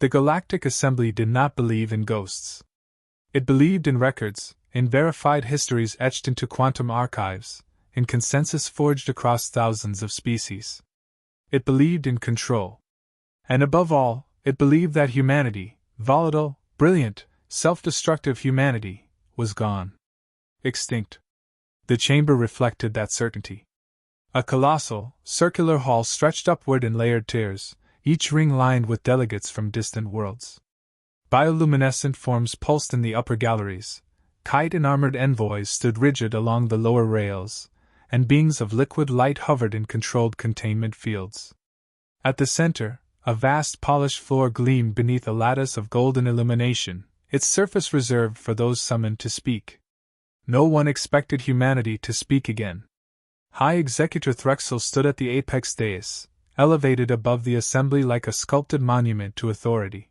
The Galactic Assembly did not believe in ghosts. It believed in records, in verified histories etched into quantum archives, in consensus forged across thousands of species. It believed in control. And above all, it believed that humanity, volatile, brilliant, self-destructive humanity, was gone. Extinct. The chamber reflected that certainty. A colossal, circular hall stretched upward in layered tiers, each ring lined with delegates from distant worlds. Bioluminescent forms pulsed in the upper galleries, kite and armored envoys stood rigid along the lower rails, and beings of liquid light hovered in controlled containment fields. At the center, a vast polished floor gleamed beneath a lattice of golden illumination, its surface reserved for those summoned to speak. No one expected humanity to speak again. High Executor Threxel stood at the apex dais, elevated above the assembly like a sculpted monument to authority.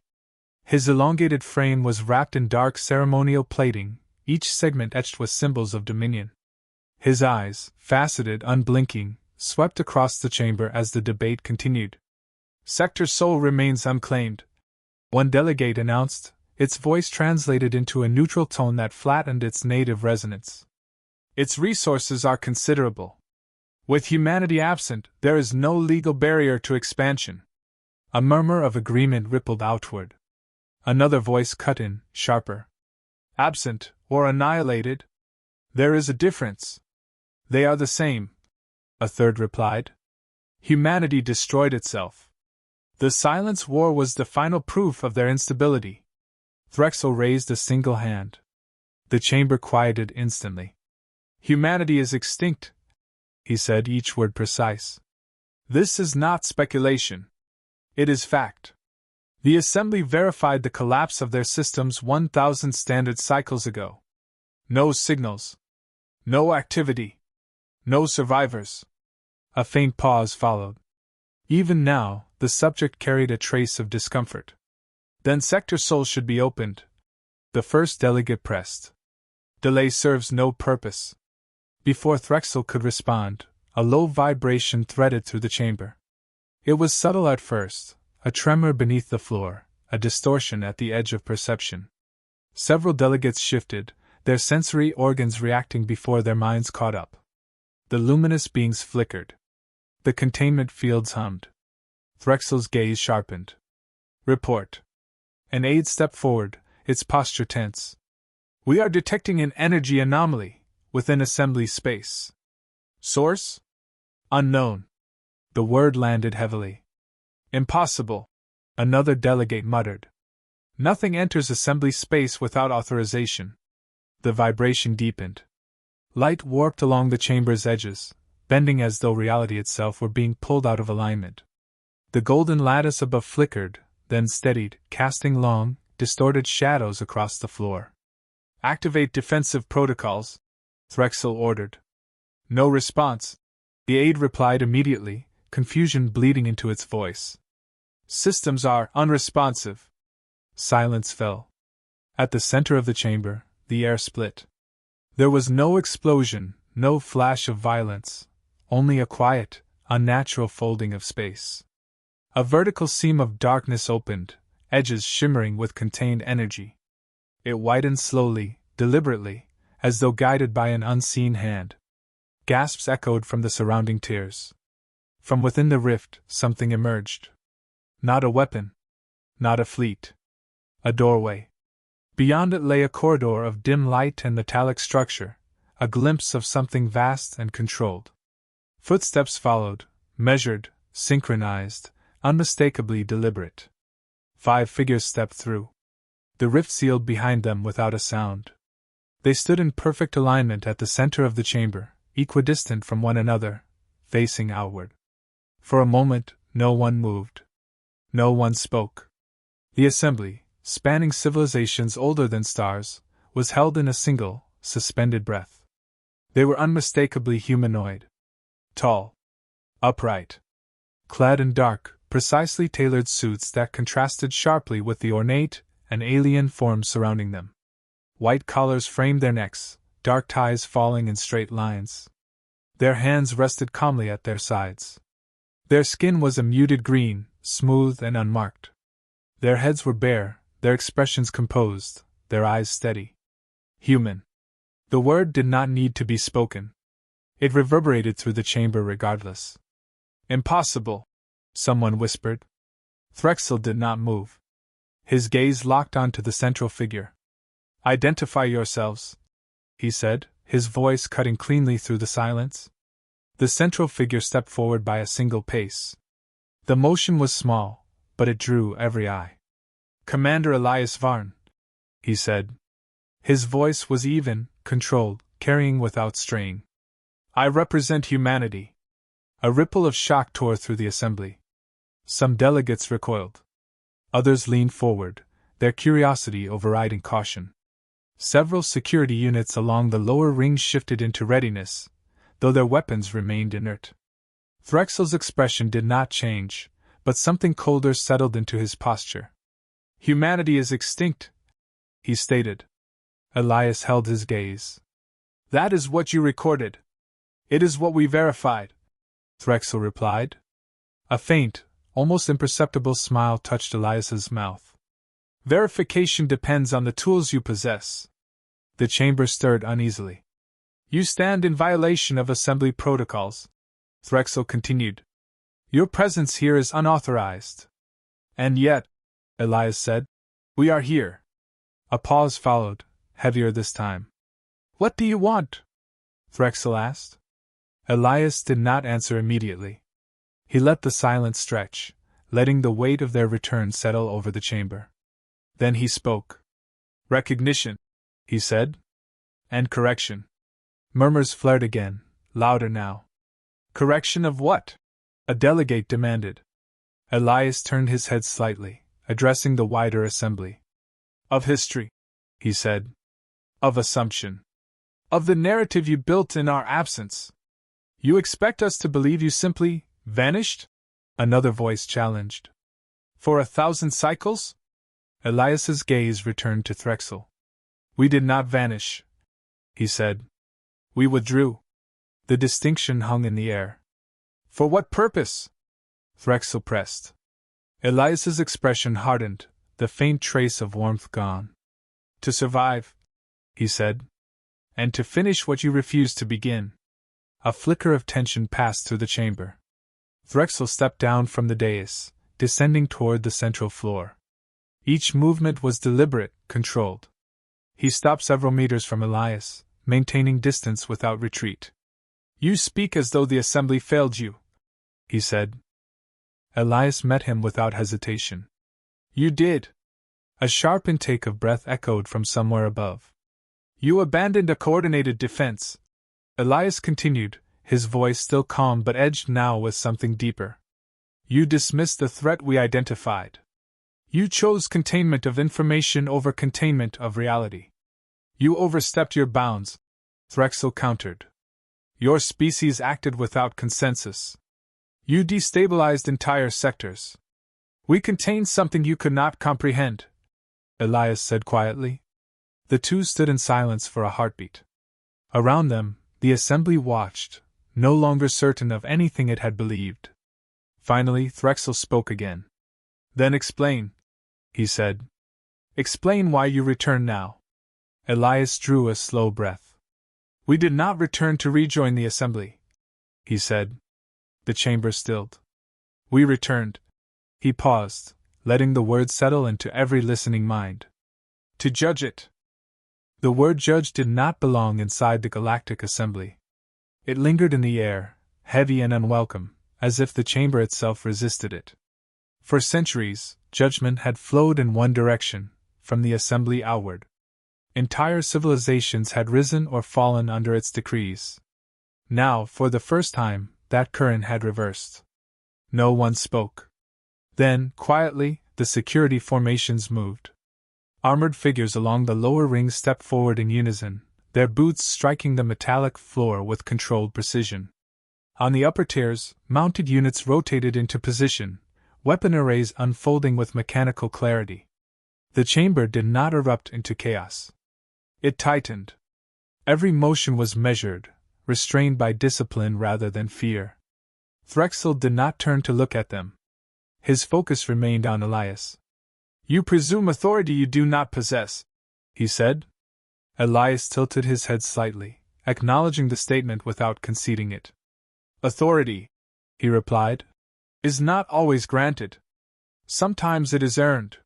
His elongated frame was wrapped in dark ceremonial plating, each segment etched with symbols of dominion. His eyes, faceted, unblinking, swept across the chamber as the debate continued. Sector Sol remains unclaimed, one delegate announced, its voice translated into a neutral tone that flattened its native resonance. Its resources are considerable. With humanity absent, there is no legal barrier to expansion. A murmur of agreement rippled outward. Another voice cut in, sharper. Absent, or annihilated? There is a difference. They are the same, a third replied. Humanity destroyed itself. The Silence War was the final proof of their instability. Threxel raised a single hand. The chamber quieted instantly. Humanity is extinct, he said, each word precise. This is not speculation. It is fact. The Assembly verified the collapse of their systems 1,000 standard cycles ago. No signals. No activity. No survivors. A faint pause followed. Even now, the subject carried a trace of discomfort. Then Sector Sol should be opened. The first delegate pressed. Delay serves no purpose. Before Threxel could respond, a low vibration threaded through the chamber. It was subtle at first, a tremor beneath the floor, a distortion at the edge of perception. Several delegates shifted, their sensory organs reacting before their minds caught up. The luminous beings flickered. The containment fields hummed. Threxel's gaze sharpened. Report. An aide stepped forward, its posture tense. We are detecting an energy anomaly within assembly space. Source? Unknown. The word landed heavily. Impossible, another delegate muttered. Nothing enters assembly space without authorization. The vibration deepened. Light warped along the chamber's edges, bending as though reality itself were being pulled out of alignment. The golden lattice above flickered, then steadied, casting long, distorted shadows across the floor. Activate defensive protocols, Threxel ordered. No response. The aide replied immediately, confusion bleeding into its voice. Systems are unresponsive. Silence fell. At the center of the chamber, the air split. There was no explosion, no flash of violence, only a quiet, unnatural folding of space. A vertical seam of darkness opened, edges shimmering with contained energy. It widened slowly, deliberately, as though guided by an unseen hand. Gasps echoed from the surrounding tiers. From within the rift, something emerged. Not a weapon. Not a fleet. A doorway. Beyond it lay a corridor of dim light and metallic structure, a glimpse of something vast and controlled. Footsteps followed, measured, synchronized, unmistakably deliberate. 5 figures stepped through. The rift sealed behind them without a sound. They stood in perfect alignment at the center of the chamber, equidistant from one another, facing outward. For a moment, no one moved. No one spoke. The assembly, spanning civilizations older than stars, was held in a single, suspended breath. They were unmistakably humanoid. Tall. Upright. Clad in dark, precisely tailored suits that contrasted sharply with the ornate and alien forms surrounding them. White collars framed their necks, dark ties falling in straight lines. Their hands rested calmly at their sides. Their skin was a muted green, smooth and unmarked. Their heads were bare, their expressions composed, their eyes steady. Human. The word did not need to be spoken. It reverberated through the chamber regardless. Impossible, someone whispered. Threxel did not move. His gaze locked onto the central figure. Identify yourselves, he said, his voice cutting cleanly through the silence. The central figure stepped forward by a single pace. The motion was small, but it drew every eye. Commander Elias Varn, he said. His voice was even, controlled, carrying without straying. I represent humanity. A ripple of shock tore through the assembly. Some delegates recoiled. Others leaned forward, their curiosity overriding caution. Several security units along the lower ring shifted into readiness, though their weapons remained inert. Threxel's expression did not change, but something colder settled into his posture. Humanity is extinct, he stated. Elias held his gaze. That is what you recorded. It is what we verified, Threxel replied. A faint, almost imperceptible smile touched Elias's mouth. Verification depends on the tools you possess. The chamber stirred uneasily. You stand in violation of assembly protocols, Threxel continued. Your presence here is unauthorized. And yet, Elias said, we are here. A pause followed, heavier this time. What do you want? Threxel asked. Elias did not answer immediately. He let the silence stretch, letting the weight of their return settle over the chamber. Then he spoke. Recognition, he said. And correction. Murmurs flared again, louder now. Correction of what? A delegate demanded. Elias turned his head slightly, addressing the wider assembly. Of history, he said. Of assumption. Of the narrative you built in our absence. You expect us to believe you simply vanished? Another voice challenged. For 1,000 cycles? Elias's gaze returned to Threxel. We did not vanish, he said. We withdrew. The distinction hung in the air. For what purpose? Threxel pressed. Elias's expression hardened, the faint trace of warmth gone. To survive, he said. And to finish what you refused to begin. A flicker of tension passed through the chamber. Threxel stepped down from the dais, descending toward the central floor. Each movement was deliberate, controlled. He stopped several meters from Elias, maintaining distance without retreat. You speak as though the assembly failed you, he said. Elias met him without hesitation. You did. A sharp intake of breath echoed from somewhere above. You abandoned a coordinated defense, Elias continued, his voice still calm but edged now with something deeper. You dismissed the threat we identified. You chose containment of information over containment of reality. You overstepped your bounds, Threxel countered. Your species acted without consensus. You destabilized entire sectors. We contained something you could not comprehend, Elias said quietly. The two stood in silence for a heartbeat. Around them, the assembly watched, no longer certain of anything it had believed. Finally, Threxel spoke again. Then explain, he said. Explain why you return now. Elias drew a slow breath. We did not return to rejoin the assembly, he said. The chamber stilled. We returned. He paused, letting the words settle into every listening mind. To judge it. The word judge did not belong inside the Galactic Assembly. It lingered in the air, heavy and unwelcome, as if the chamber itself resisted it. For centuries, judgment had flowed in one direction, from the assembly outward. Entire civilizations had risen or fallen under its decrees. Now, for the first time, that current had reversed. No one spoke. Then, quietly, the security formations moved. Armored figures along the lower ring stepped forward in unison, their boots striking the metallic floor with controlled precision. On the upper tiers, mounted units rotated into position, weapon arrays unfolding with mechanical clarity. The chamber did not erupt into chaos. It tightened. Every motion was measured, restrained by discipline rather than fear. Threxel did not turn to look at them. His focus remained on Elias. You presume authority you do not possess, he said. Elias tilted his head slightly, acknowledging the statement without conceding it. Authority, he replied, is not always granted. Sometimes it is earned.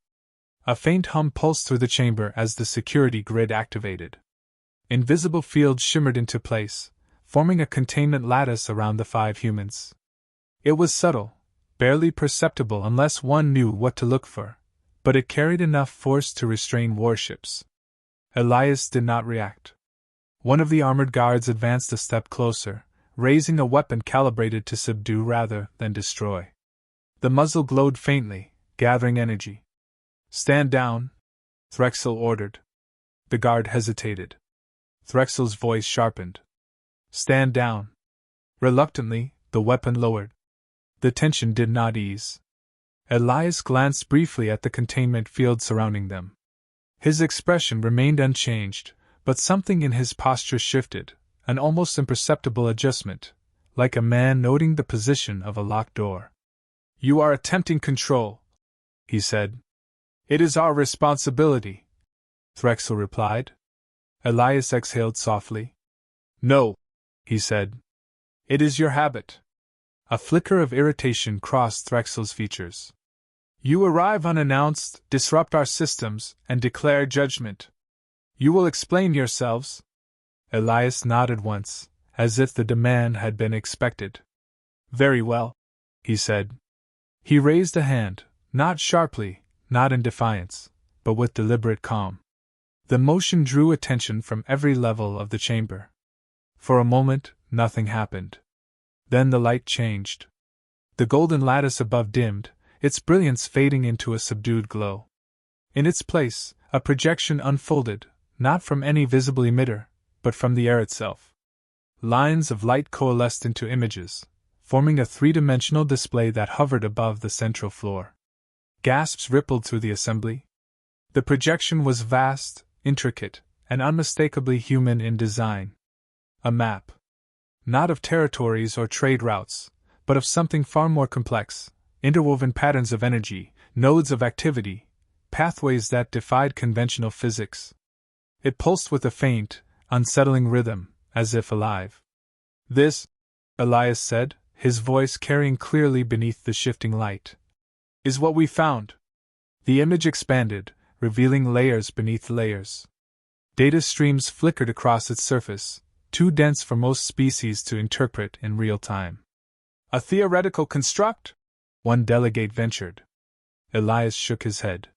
A faint hum pulsed through the chamber as the security grid activated. Invisible fields shimmered into place, forming a containment lattice around the 5 humans. It was subtle, barely perceptible unless one knew what to look for, but it carried enough force to restrain warships. Elias did not react. One of the armored guards advanced a step closer, raising a weapon calibrated to subdue rather than destroy. The muzzle glowed faintly, gathering energy. Stand down, Threxel ordered. The guard hesitated. Threxel's voice sharpened. Stand down. Reluctantly, the weapon lowered. The tension did not ease. Elias glanced briefly at the containment field surrounding them. His expression remained unchanged, but something in his posture shifted, an almost imperceptible adjustment, like a man noting the position of a locked door. You are attempting control, he said. It is our responsibility, Threxel replied. Elias exhaled softly. No, he said. It is your habit. A flicker of irritation crossed Threxel's features. You arrive unannounced, disrupt our systems, and declare judgment. You will explain yourselves? Elias nodded once, as if the demand had been expected. Very well, he said. He raised a hand, not sharply, not in defiance, but with deliberate calm. The motion drew attention from every level of the chamber. For a moment, nothing happened. Then the light changed. The golden lattice above dimmed, its brilliance fading into a subdued glow. In its place, a projection unfolded, not from any visible emitter, but from the air itself. Lines of light coalesced into images, forming a 3-dimensional display that hovered above the central floor. Gasps rippled through the assembly. The projection was vast, intricate, and unmistakably human in design. A map. Not of territories or trade routes, but of something far more complex, interwoven patterns of energy, nodes of activity, pathways that defied conventional physics. It pulsed with a faint, unsettling rhythm, as if alive. This, Elias said, his voice carrying clearly beneath the shifting light, is what we found. The image expanded, revealing layers beneath layers. Data streams flickered across its surface, too dense for most species to interpret in real time. A theoretical construct? One delegate ventured. Elias shook his head.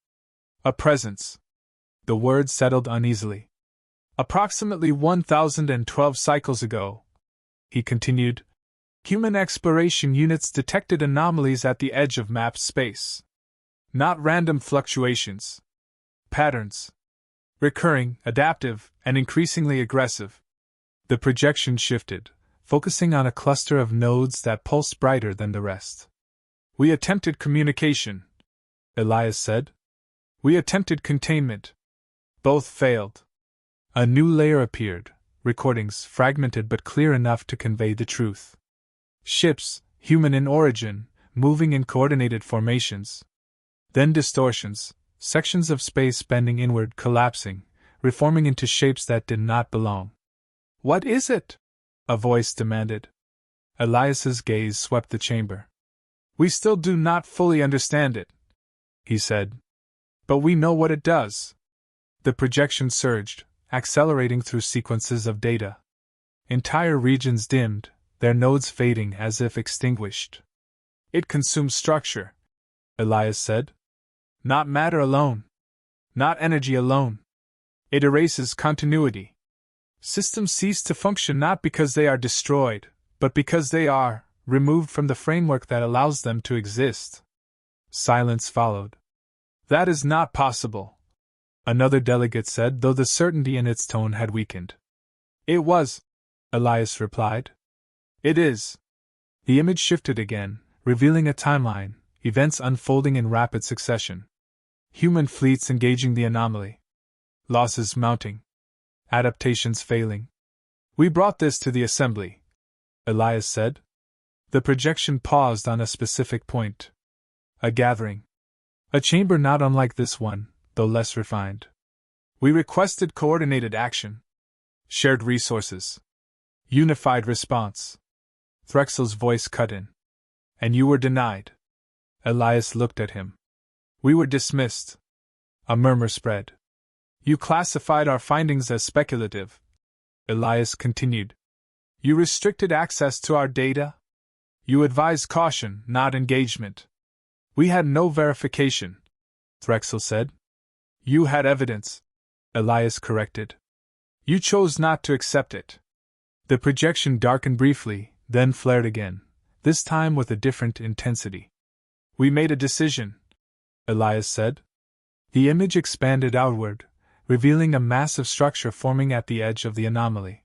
A presence. The word settled uneasily. Approximately 1,012 cycles ago, he continued, human exploration units detected anomalies at the edge of mapped space. Not random fluctuations. Patterns. Recurring, adaptive, and increasingly aggressive. The projection shifted, focusing on a cluster of nodes that pulsed brighter than the rest. We attempted communication, Elias said. We attempted containment. Both failed. A new layer appeared, recordings fragmented but clear enough to convey the truth. Ships, human in origin, moving in coordinated formations. Then distortions, sections of space bending inward, collapsing, reforming into shapes that did not belong. What is it? A voice demanded. Elias's gaze swept the chamber. We still do not fully understand it, he said. But we know what it does. The projection surged, accelerating through sequences of data. Entire regions dimmed, their nodes fading as if extinguished. It consumes structure, Elias said. Not matter alone. Not energy alone. It erases continuity. Systems cease to function not because they are destroyed, but because they are removed from the framework that allows them to exist. Silence followed. That is not possible, another delegate said, though the certainty in its tone had weakened. It was, Elias replied. It is. The image shifted again, revealing a timeline, events unfolding in rapid succession. Human fleets engaging the anomaly. Losses mounting. Adaptations failing. We brought this to the assembly, Elias said. The projection paused on a specific point. A gathering. A chamber not unlike this one, though less refined. We requested coordinated action, shared resources, unified response. Threxel's voice cut in. And you were denied. Elias looked at him. We were dismissed. A murmur spread. You classified our findings as speculative. Elias continued. You restricted access to our data. You advised caution, not engagement. We had no verification, Threxel said. You had evidence, Elias corrected. You chose not to accept it. The projection darkened briefly, then flared again, this time with a different intensity. We made a decision, Elias said. The image expanded outward, revealing a massive structure forming at the edge of the anomaly.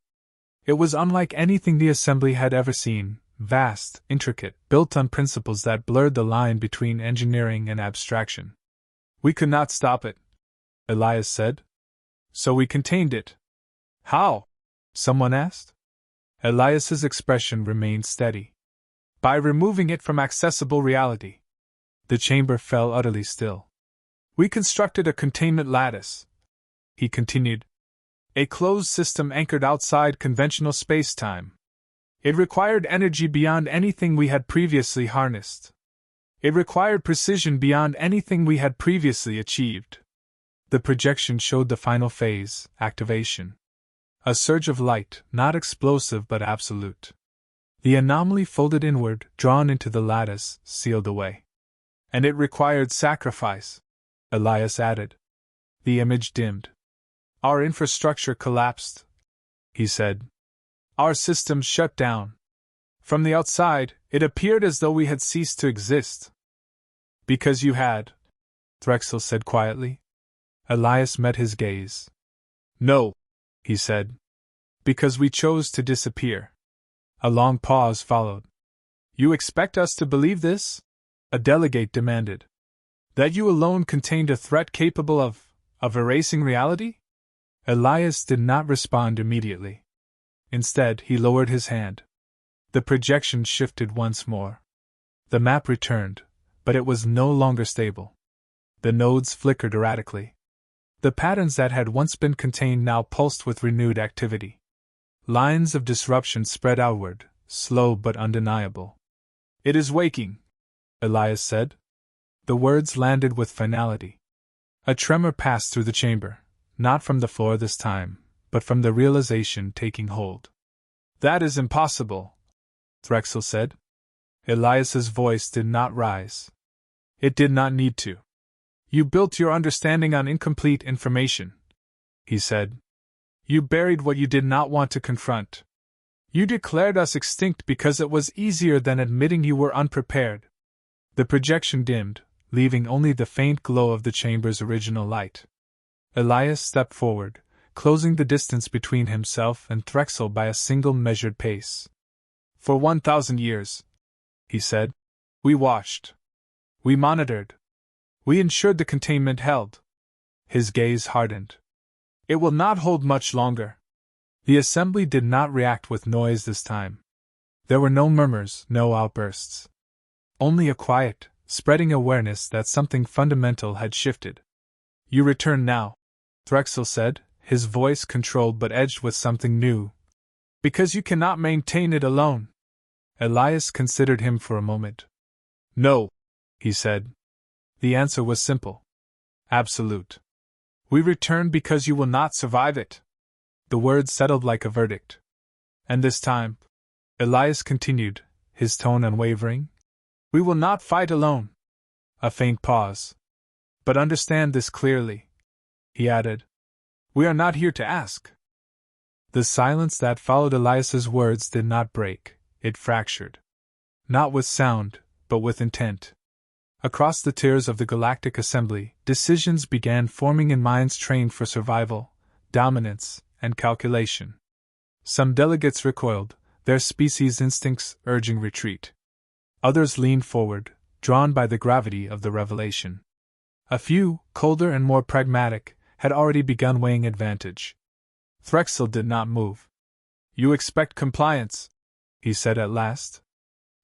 It was unlike anything the assembly had ever seen, vast, intricate, built on principles that blurred the line between engineering and abstraction. We could not stop it, Elias said. So we contained it. How? Someone asked. Elias's expression remained steady. By removing it from accessible reality. The chamber fell utterly still. We constructed a containment lattice, he continued. A closed system anchored outside conventional space-time. It required energy beyond anything we had previously harnessed. It required precision beyond anything we had previously achieved. The projection showed the final phase, activation. A surge of light, not explosive but absolute. The anomaly folded inward, drawn into the lattice, sealed away. And it required sacrifice, Elias added. The image dimmed. Our infrastructure collapsed, he said. Our systems shut down. From the outside, it appeared as though we had ceased to exist. Because you had, Threxel said quietly. Elias met his gaze. No, he said. Because we chose to disappear. A long pause followed. You expect us to believe this? A delegate demanded. That you alone contained a threat capable of erasing reality? Elias did not respond immediately. Instead, he lowered his hand. The projection shifted once more. The map returned, but it was no longer stable. The nodes flickered erratically. The patterns that had once been contained now pulsed with renewed activity. Lines of disruption spread outward, slow but undeniable. It is waking, Elias said. The words landed with finality. A tremor passed through the chamber, not from the floor this time, but from the realization taking hold. That is impossible, Threxel said. Elias's voice did not rise. It did not need to. You built your understanding on incomplete information, he said. You buried what you did not want to confront. You declared us extinct because it was easier than admitting you were unprepared. The projection dimmed, leaving only the faint glow of the chamber's original light. Elias stepped forward, closing the distance between himself and Threxel by a single measured pace. For 1,000 years, he said, we watched. We monitored. We ensured the containment held. His gaze hardened. It will not hold much longer. The assembly did not react with noise this time. There were no murmurs, no outbursts. Only a quiet, spreading awareness that something fundamental had shifted. You return now, Threxel said, his voice controlled but edged with something new. Because you cannot maintain it alone. Elias considered him for a moment. No, he said. The answer was simple. Absolute. We return because you will not survive it. The words settled like a verdict. And this time, Elias continued, his tone unwavering, we will not fight alone. A faint pause. But understand this clearly, he added. We are not here to ask. The silence that followed Elias's words did not break, it fractured. Not with sound, but with intent. Across the tiers of the Galactic Assembly, decisions began forming in minds trained for survival, dominance, and calculation. Some delegates recoiled, their species instincts urging retreat. Others leaned forward, drawn by the gravity of the revelation. A few, colder and more pragmatic, had already begun weighing advantage. Threxel did not move. You expect compliance, he said at last.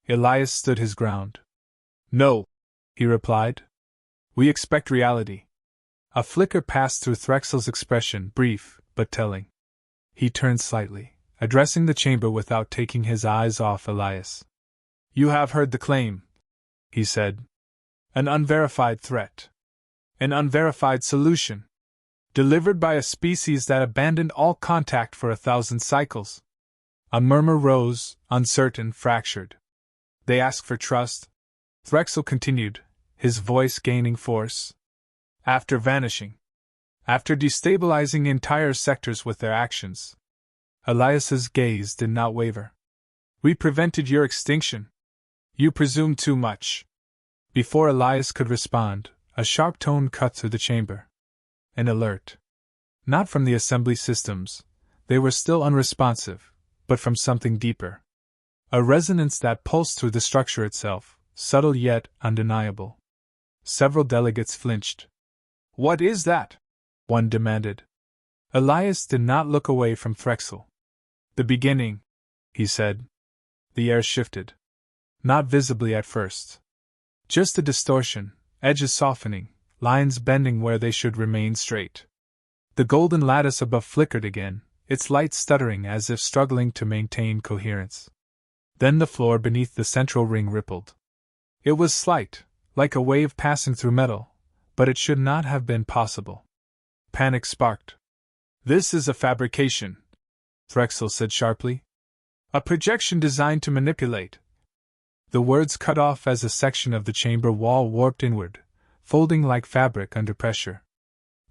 Elias stood his ground. No, he replied. We expect reality. A flicker passed through Threxel's expression, brief, but telling. He turned slightly, addressing the chamber without taking his eyes off Elias. You have heard the claim, he said. An unverified threat. An unverified solution. Delivered by a species that abandoned all contact for 1,000 cycles. A murmur rose, uncertain, fractured. They ask for trust, Threxel continued, his voice gaining force. After vanishing. After destabilizing entire sectors with their actions. Elias's gaze did not waver. We prevented your extinction. You presume too much. Before Elias could respond, a sharp tone cut through the chamber. An alert. Not from the assembly systems, they were still unresponsive, but from something deeper. A resonance that pulsed through the structure itself, subtle yet undeniable. Several delegates flinched. What is that? One demanded. Elias did not look away from Threxel. The beginning, he said. The air shifted. Not visibly at first. Just a distortion, edges softening, lines bending where they should remain straight. The golden lattice above flickered again, its light stuttering as if struggling to maintain coherence. Then the floor beneath the central ring rippled. It was slight, like a wave passing through metal, but it should not have been possible. Panic sparked. This is a fabrication, Threxel said sharply. A projection designed to manipulate. The words cut off as a section of the chamber wall warped inward, folding like fabric under pressure.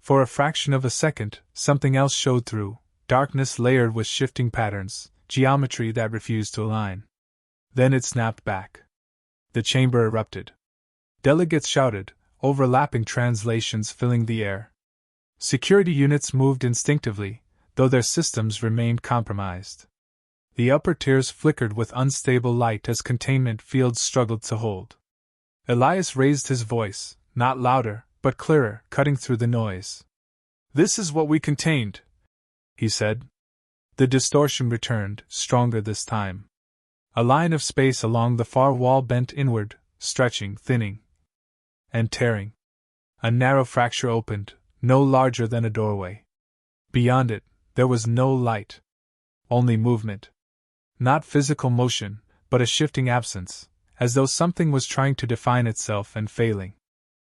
For a fraction of a second, something else showed through, darkness layered with shifting patterns, geometry that refused to align. Then it snapped back. The chamber erupted. Delegates shouted, overlapping translations filling the air. Security units moved instinctively, though their systems remained compromised. The upper tiers flickered with unstable light as containment fields struggled to hold. Elias raised his voice, not louder, but clearer, cutting through the noise. This is what we contained, he said. The distortion returned, stronger this time. A line of space along the far wall bent inward, stretching, thinning, and tearing. A narrow fracture opened, no larger than a doorway. Beyond it, there was no light. Only movement. Not physical motion, but a shifting absence, as though something was trying to define itself and failing.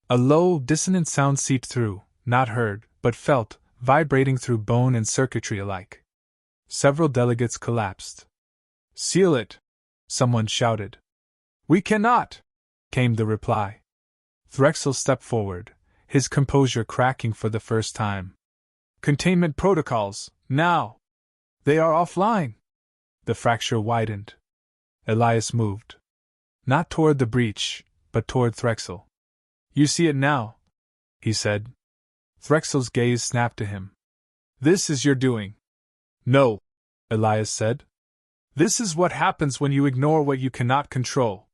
A low, dissonant sound seeped through, not heard, but felt, vibrating through bone and circuitry alike. Several delegates collapsed. Seal it! Someone shouted. We cannot! Came the reply. Threxel stepped forward, his composure cracking for the first time. Containment protocols, now! They are offline! The fracture widened. Elias moved. Not toward the breach, but toward Threxel. You see it now, he said. Threxel's gaze snapped to him. This is your doing. No, Elias said. This is what happens when you ignore what you cannot control.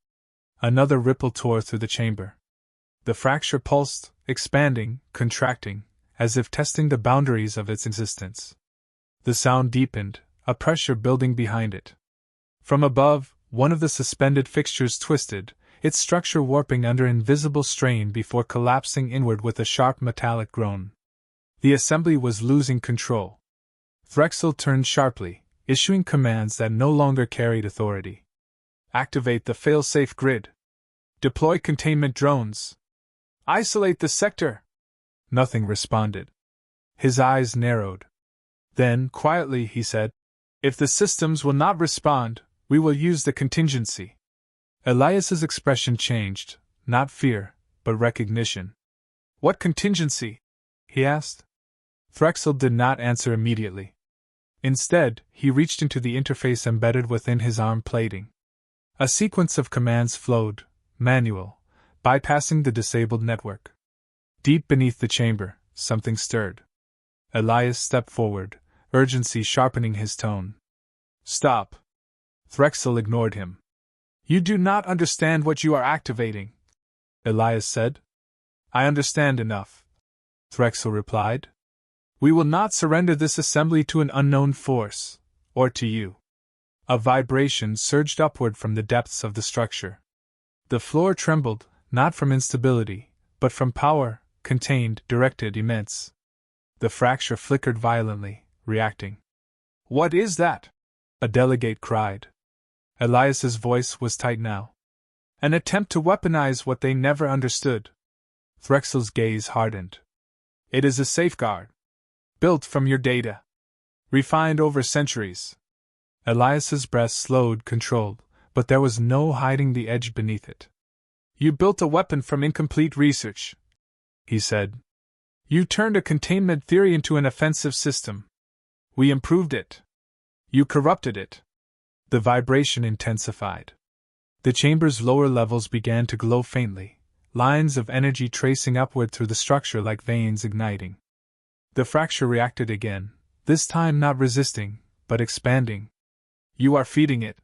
Another ripple tore through the chamber. The fracture pulsed, expanding, contracting, as if testing the boundaries of its existence. The sound deepened, a pressure building behind it. From above, one of the suspended fixtures twisted, its structure warping under invisible strain before collapsing inward with a sharp metallic groan. The assembly was losing control. Threxel turned sharply, issuing commands that no longer carried authority. Activate the fail-safe grid. Deploy containment drones. Isolate the sector. Nothing responded. His eyes narrowed. Then, quietly, he said, if the systems will not respond, we will use the contingency. Elias's expression changed, not fear, but recognition. What contingency? He asked. Threxel did not answer immediately. Instead, he reached into the interface embedded within his arm plating. A sequence of commands flowed, manual, bypassing the disabled network. Deep beneath the chamber, something stirred. Elias stepped forward, urgency sharpening his tone. Stop. Threxel ignored him. You do not understand what you are activating, Elias said. I understand enough, Threxel replied. We will not surrender this assembly to an unknown force, or to you. A vibration surged upward from the depths of the structure. The floor trembled, not from instability, but from power, contained, directed, immense. The fracture flickered violently, reacting. "What is that?" a delegate cried. Elias's voice was tight now. "An attempt to weaponize what they never understood." Threxel's gaze hardened. "It is a safeguard. Built from your data. Refined over centuries." Elias's breath slowed, controlled, but there was no hiding the edge beneath it. "You built a weapon from incomplete research," he said. "You turned a containment theory into an offensive system. We improved it. You corrupted it." The vibration intensified. The chamber's lower levels began to glow faintly, lines of energy tracing upward through the structure like veins igniting. The fracture reacted again, this time not resisting, but expanding. "You are feeding it,"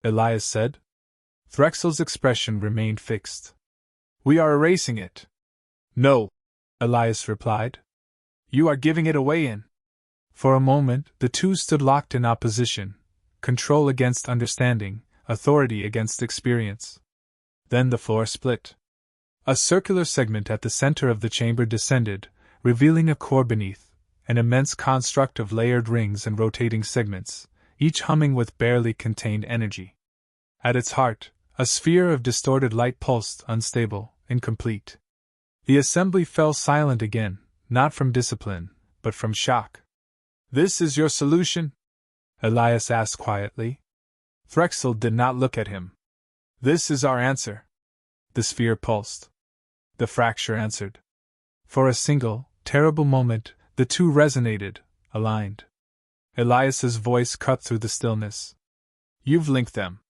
Elias said. Threxel's expression remained fixed. "We are erasing it." "No," Elias replied. "You are giving it away in." For a moment, the two stood locked in opposition, control against understanding, authority against experience. Then the floor split. A circular segment at the center of the chamber descended, revealing a core beneath, an immense construct of layered rings and rotating segments, each humming with barely contained energy. At its heart, a sphere of distorted light pulsed, unstable, incomplete. The assembly fell silent again, not from discipline, but from shock. "This is your solution?" Elias asked quietly. Threxel did not look at him. "This is our answer." The sphere pulsed. The fracture answered. For a single, terrible moment, the two resonated, aligned. Elias's voice cut through the stillness. "You've linked them."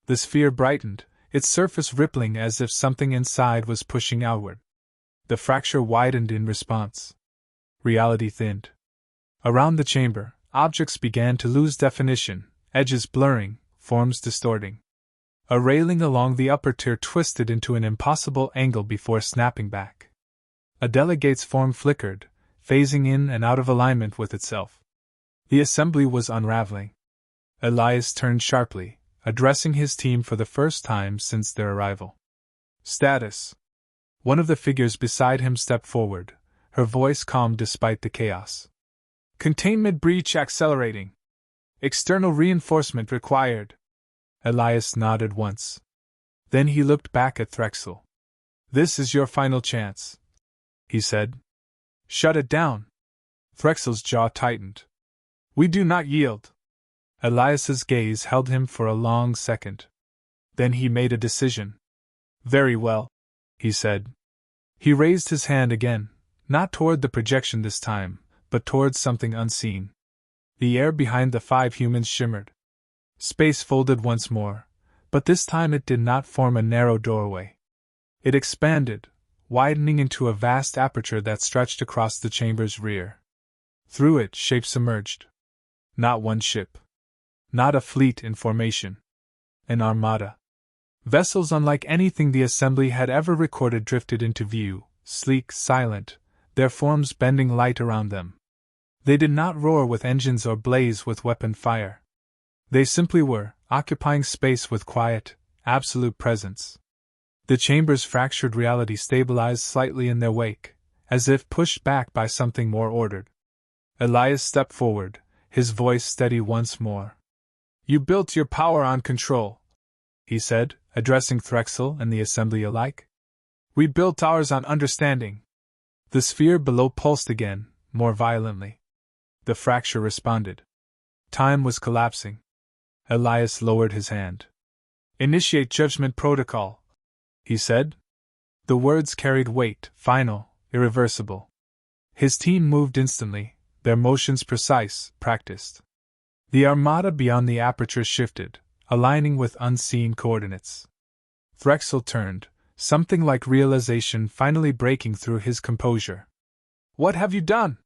The sphere brightened, its surface rippling as if something inside was pushing outward. The fracture widened in response. Reality thinned. Around the chamber, objects began to lose definition, edges blurring, forms distorting. A railing along the upper tier twisted into an impossible angle before snapping back. A delegate's form flickered, phasing in and out of alignment with itself. The assembly was unraveling. Elias turned sharply, addressing his team for the first time since their arrival. "Status." One of the figures beside him stepped forward, her voice calm despite the chaos. "Containment breach accelerating. External reinforcement required." Elias nodded once. Then he looked back at Threxel. "This is your final chance," he said. "Shut it down." Threxel's jaw tightened. "We do not yield." Elias's gaze held him for a long second. Then he made a decision. "Very well," he said. He raised his hand again, not toward the projection this time, but towards something unseen. The air behind the 5 humans shimmered. Space folded once more, but this time it did not form a narrow doorway. It expanded, widening into a vast aperture that stretched across the chamber's rear. Through it, shapes emerged. Not one ship. Not a fleet in formation. An armada. Vessels unlike anything the assembly had ever recorded drifted into view, sleek, silent, their forms bending light around them. They did not roar with engines or blaze with weapon fire. They simply were, occupying space with quiet, absolute presence. The chamber's fractured reality stabilized slightly in their wake, as if pushed back by something more ordered. Elias stepped forward, his voice steady once more. "You built your power on control," he said, addressing Threxel and the assembly alike. "We built ours on understanding." The sphere below pulsed again, more violently. The fracture responded. Time was collapsing. Elias lowered his hand. "Initiate judgment protocol," he said. The words carried weight, final, irreversible. His team moved instantly, their motions precise, practiced. The armada beyond the aperture shifted, aligning with unseen coordinates. Threxel turned, something like realization finally breaking through his composure. "What have you done?"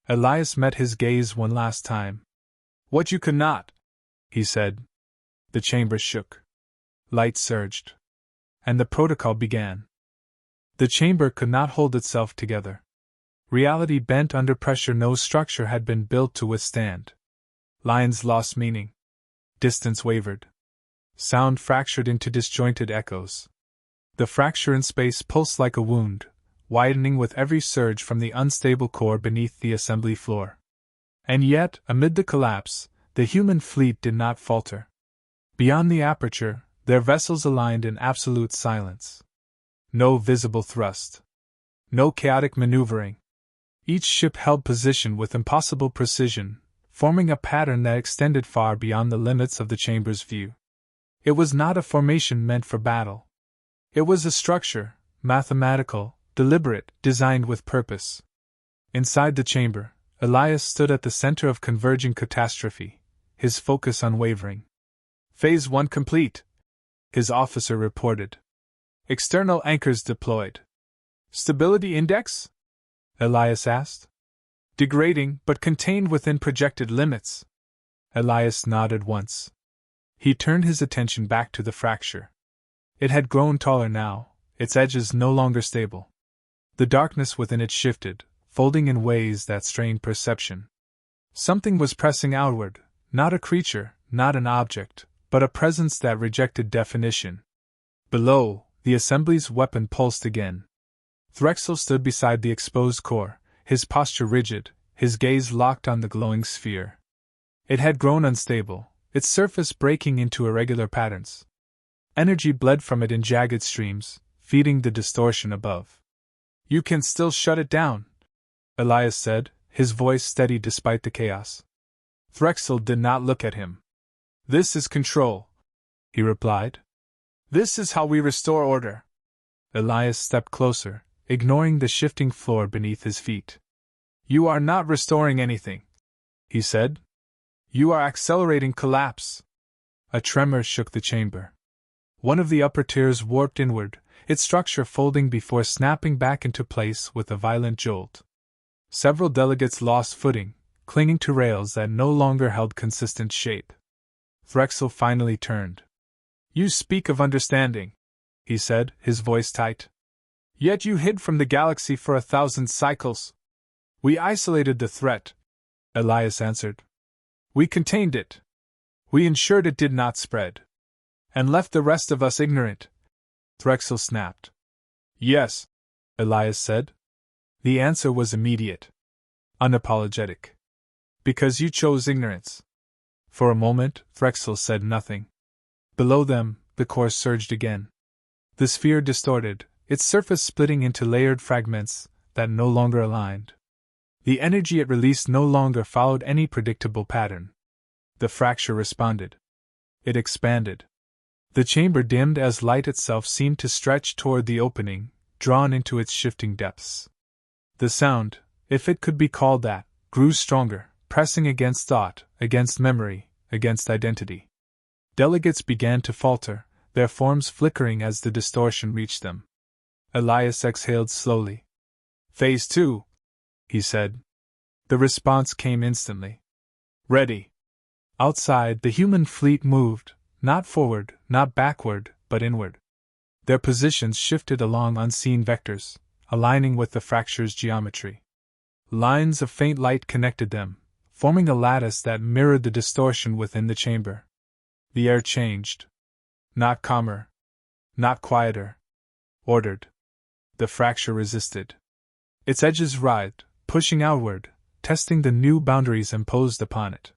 Elias met his gaze one last time. "What you could not," he said. The chamber shook. Light surged. And the protocol began. The chamber could not hold itself together. Reality bent under pressure no structure had been built to withstand. Lines lost meaning. Distance wavered. Sound fractured into disjointed echoes. The fracture in space pulsed like a wound, widening with every surge from the unstable core beneath the assembly floor. And yet, amid the collapse, the human fleet did not falter. Beyond the aperture, their vessels aligned in absolute silence. No visible thrust. No chaotic maneuvering. Each ship held position with impossible precision, forming a pattern that extended far beyond the limits of the chamber's view. It was not a formation meant for battle. It was a structure, mathematical, deliberate, designed with purpose. Inside the chamber, Elias stood at the center of converging catastrophe, his focus unwavering. Phase 1 complete, his officer reported. External anchors deployed. Stability index? Elias asked. Degrading, but contained within projected limits. Elias nodded once. He turned his attention back to the fracture. It had grown taller now, its edges no longer stable. The darkness within it shifted, folding in ways that strained perception. Something was pressing outward, not a creature, not an object, but a presence that rejected definition. Below, the assembly's weapon pulsed again. Threxel stood beside the exposed core, his posture rigid, his gaze locked on the glowing sphere. It had grown unstable, its surface breaking into irregular patterns. Energy bled from it in jagged streams, feeding the distortion above. You can still shut it down, Elias said, his voice steady despite the chaos. Threxel did not look at him. This is control, he replied. This is how we restore order. Elias stepped closer, ignoring the shifting floor beneath his feet. You are not restoring anything, he said. You are accelerating collapse. A tremor shook the chamber. One of the upper tiers warped inward, its structure folding before snapping back into place with a violent jolt. Several delegates lost footing, clinging to rails that no longer held consistent shape. Threxel finally turned. You speak of understanding, he said, his voice tight. Yet you hid from the galaxy for 1,000 cycles. We isolated the threat, Elias answered. We contained it. We ensured it did not spread. And left the rest of us ignorant, Threxel snapped. Yes, Elias said. The answer was immediate. Unapologetic. Because you chose ignorance. For a moment, Threxel said nothing. Below them, the core surged again. The sphere distorted, its surface splitting into layered fragments that no longer aligned. The energy it released no longer followed any predictable pattern. The fracture responded. It expanded. The chamber dimmed as light itself seemed to stretch toward the opening, drawn into its shifting depths. The sound, if it could be called that, grew stronger, pressing against thought, against memory, against identity. Delegates began to falter, their forms flickering as the distortion reached them. Elias exhaled slowly. Phase 2, he said. The response came instantly. Ready. Outside, the human fleet moved, not forward, not backward, but inward. Their positions shifted along unseen vectors, aligning with the fracture's geometry. Lines of faint light connected them, forming a lattice that mirrored the distortion within the chamber. The air changed. Not calmer. Not quieter. Ordered. The fracture resisted. Its edges writhed, pushing outward, testing the new boundaries imposed upon it.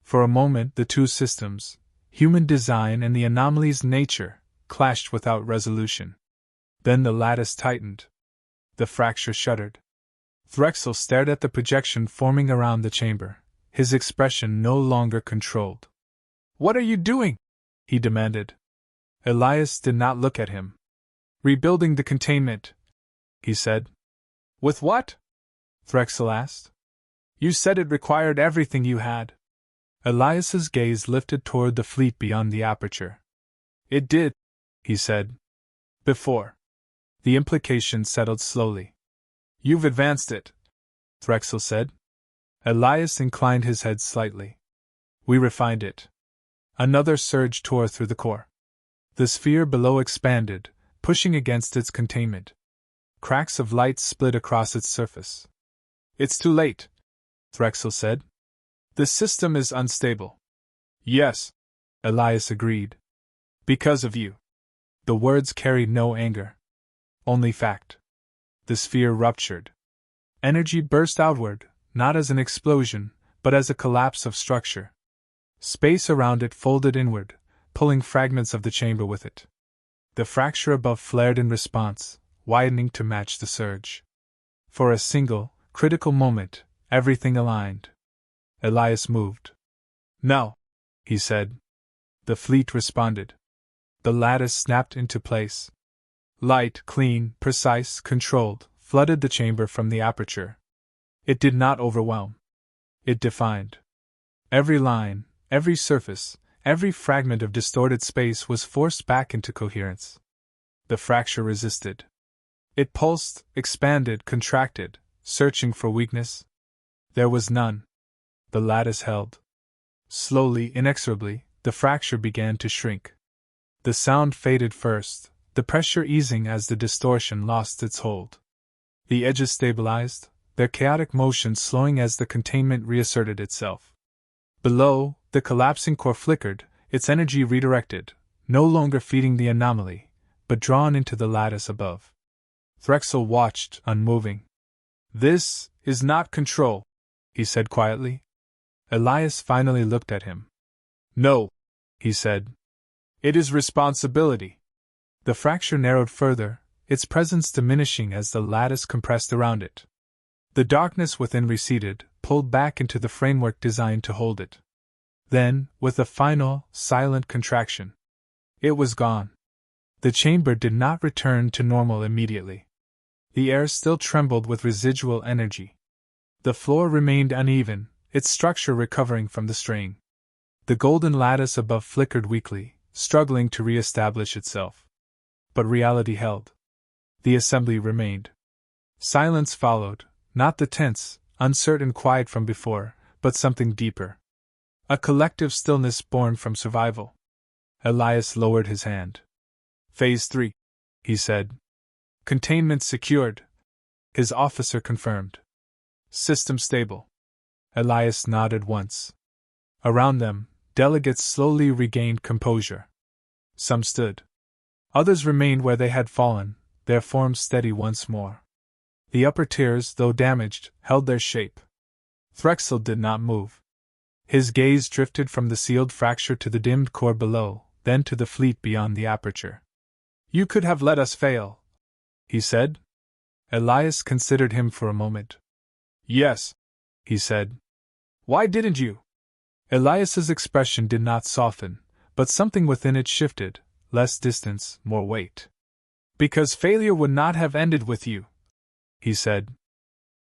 For a moment the two systems, human design and the anomaly's nature, clashed without resolution. Then the lattice tightened. The fracture shuddered. Threxel stared at the projection forming around the chamber, his expression no longer controlled. What are you doing? He demanded. Elias did not look at him. Rebuilding the containment, he said. With what? Threxel asked. You said it required everything you had. Elias's gaze lifted toward the fleet beyond the aperture. It did, he said. Before. The implication settled slowly. You've advanced it, Threxel said. Elias inclined his head slightly. We refined it. Another surge tore through the core. The sphere below expanded, pushing against its containment. Cracks of light split across its surface. It's too late, Threxel said. The system is unstable. Yes, Elias agreed. Because of you. The words carried no anger. Only fact. The sphere ruptured. Energy burst outward, not as an explosion, but as a collapse of structure. Space around it folded inward, pulling fragments of the chamber with it. The fracture above flared in response, widening to match the surge. For a single, critical moment, everything aligned. Elias moved. "No," he said. The fleet responded. The lattice snapped into place. Light, clean, precise, controlled, flooded the chamber from the aperture. It did not overwhelm. It defined. Every line, every surface, every fragment of distorted space was forced back into coherence. The fracture resisted. It pulsed, expanded, contracted, searching for weakness. There was none. The lattice held. Slowly, inexorably, the fracture began to shrink. The sound faded first, the pressure easing as the distortion lost its hold. The edges stabilized, their chaotic motion slowing as the containment reasserted itself. Below, the collapsing core flickered, its energy redirected, no longer feeding the anomaly, but drawn into the lattice above. Threxel watched, unmoving. "This is not control," he said quietly. Elias finally looked at him. "No," he said. "It is responsibility." The fracture narrowed further, its presence diminishing as the lattice compressed around it. The darkness within receded, pulled back into the framework designed to hold it. Then, with a final, silent contraction, it was gone. The chamber did not return to normal immediately. The air still trembled with residual energy. The floor remained uneven, its structure recovering from the strain. The golden lattice above flickered weakly, struggling to re-establish itself. But reality held. The assembly remained. Silence followed, not the tense, uncertain quiet from before, but something deeper. A collective stillness born from survival. Elias lowered his hand. "Phase 3, he said. "Containment secured," his officer confirmed. "System stable." Elias nodded once. Around them, delegates slowly regained composure. Some stood. Others remained where they had fallen, their forms steady once more. The upper tiers, though damaged, held their shape. Threxel did not move. His gaze drifted from the sealed fracture to the dimmed core below, then to the fleet beyond the aperture. "You could have let us fail," he said. Elias considered him for a moment. "Yes," he said. "Why didn't you?" Elias's expression did not soften, but something within it shifted, less distance, more weight. "Because failure would not have ended with you," he said.